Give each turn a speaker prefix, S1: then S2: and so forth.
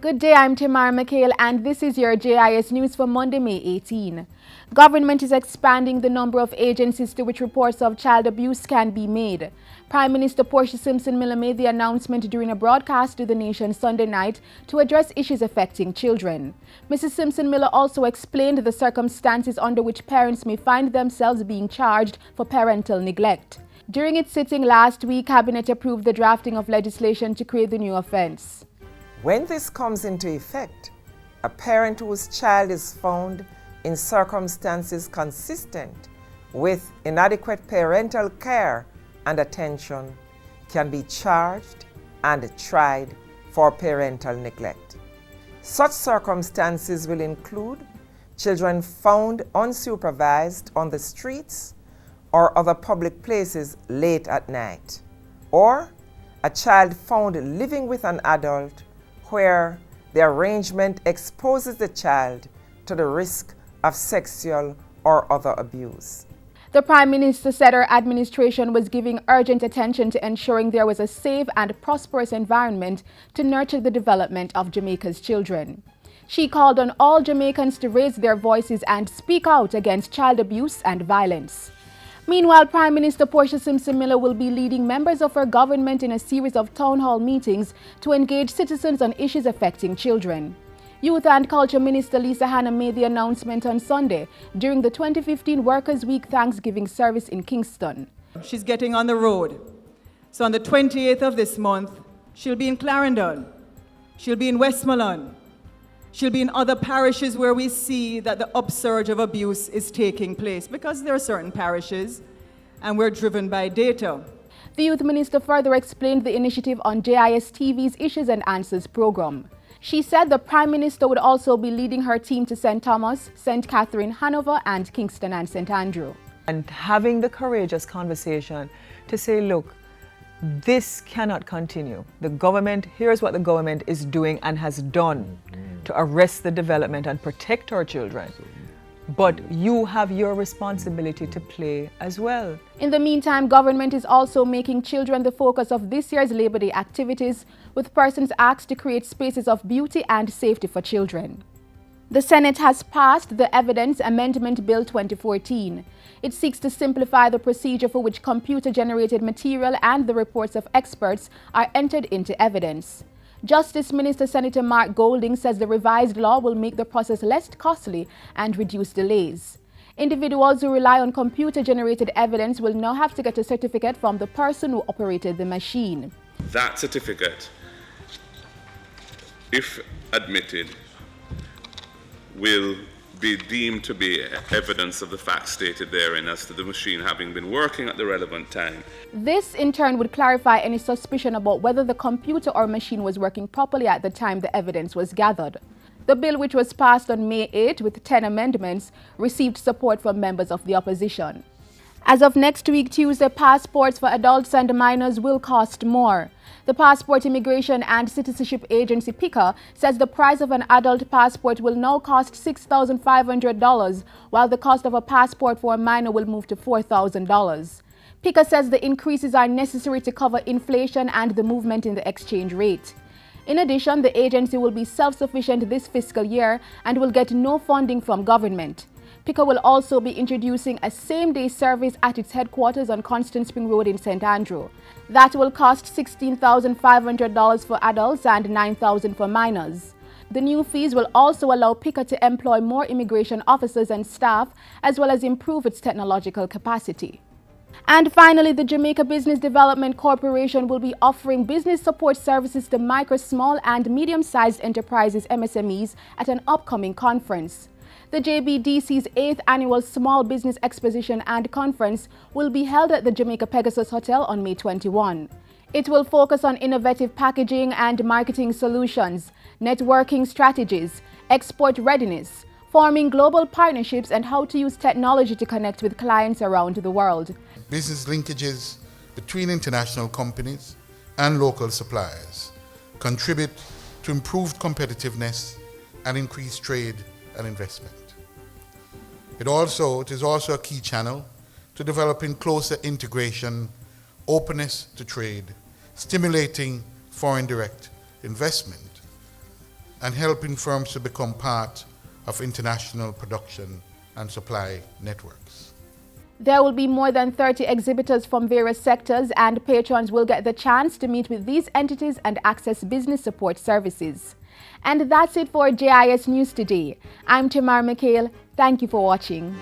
S1: Good day, I'm Tamara McHale and this is your JIS news for Monday, May 18. Government is expanding the number of agencies to which reports of child abuse can be made. Prime Minister Portia Simpson Miller made the announcement during a broadcast to the nation Sunday night to address issues affecting children. Mrs. Simpson Miller also explained the circumstances under which parents may find themselves being charged for parental neglect. During its sitting last week, Cabinet approved the drafting of legislation to create the new offence.
S2: When this comes into effect, a parent whose child is found in circumstances consistent with inadequate parental care and attention can be charged and tried for parental neglect. Such circumstances will include children found unsupervised on the streets or other public places late at night, or a child found living with an adult where the arrangement exposes the child to the risk of sexual or other abuse.
S1: The Prime Minister said her administration was giving urgent attention to ensuring there was a safe and prosperous environment to nurture the development of Jamaica's children. She called on all Jamaicans to raise their voices and speak out against child abuse and violence. Meanwhile, Prime Minister Portia Simpson Miller will be leading members of her government in a series of town hall meetings to engage citizens on issues affecting children. Youth and Culture Minister Lisa Hanna made the announcement on Sunday during the 2015 Workers' Week Thanksgiving service in Kingston.
S3: She's getting on the road. So on the 28th of this month, she'll be in Clarendon. She'll be in Westmoreland. She'll be in other parishes where we see that the upsurge of abuse is taking place, because there are certain parishes and we're driven by data.
S1: The Youth Minister further explained the initiative on JIS TV's Issues and Answers program. She said the Prime Minister would also be leading her team to St. Thomas, St. Catherine, Hanover, and Kingston and St. Andrew.
S4: And having the courageous conversation to say, look, this cannot continue. The government, here's what the government is doing and has done to arrest the development and protect our children. But you have your responsibility to play as well.
S1: In the meantime, government is also making children the focus of this year's Labor Day activities, with persons asked to create spaces of beauty and safety for children. The Senate has passed the Evidence Amendment Bill 2014. It seeks to simplify the procedure for which computer-generated material and the reports of experts are entered into evidence. Justice Minister Senator Mark Golding says the revised law will make the process less costly and reduce delays. Individuals who rely on computer-generated evidence will now have to get a certificate from the person who operated the machine.
S5: That certificate, if admitted, will be deemed to be evidence of the facts stated therein as to the machine having been working at the relevant time.
S1: This in turn would clarify any suspicion about whether the computer or machine was working properly at the time the evidence was gathered. The bill, which was passed on May 8 with 10 amendments, received support from members of the opposition. As of next week, Tuesday, passports for adults and minors will cost more. The Passport Immigration and Citizenship Agency, PICA, says the price of an adult passport will now cost $6,500, while the cost of a passport for a minor will move to $4,000. PICA says the increases are necessary to cover inflation and the movement in the exchange rate. In addition, the agency will be self-sufficient this fiscal year and will get no funding from government. PICA will also be introducing a same-day service at its headquarters on Constant Spring Road in St. Andrew. That will cost $16,500 for adults and $9,000 for minors. The new fees will also allow PICA to employ more immigration officers and staff, as well as improve its technological capacity. And finally, the Jamaica Business Development Corporation will be offering business support services to micro, small, and medium-sized enterprises, MSMEs, at an upcoming conference. The JBDC's 8th Annual Small Business Exposition and Conference will be held at the Jamaica Pegasus Hotel on May 21. It will focus on innovative packaging and marketing solutions, networking strategies, export readiness, forming global partnerships, and how to use technology to connect with clients around the world.
S6: Business linkages between international companies and local suppliers contribute to improved competitiveness and increased trade and investment. It is also a key channel to developing closer integration, openness to trade, stimulating foreign direct investment, and helping firms to become part of international production and supply networks.
S1: There will be more than 30 exhibitors from various sectors, and patrons will get the chance to meet with these entities and access business support services. And that's it for JIS News today. I'm Tamar Mikhail. Thank you for watching.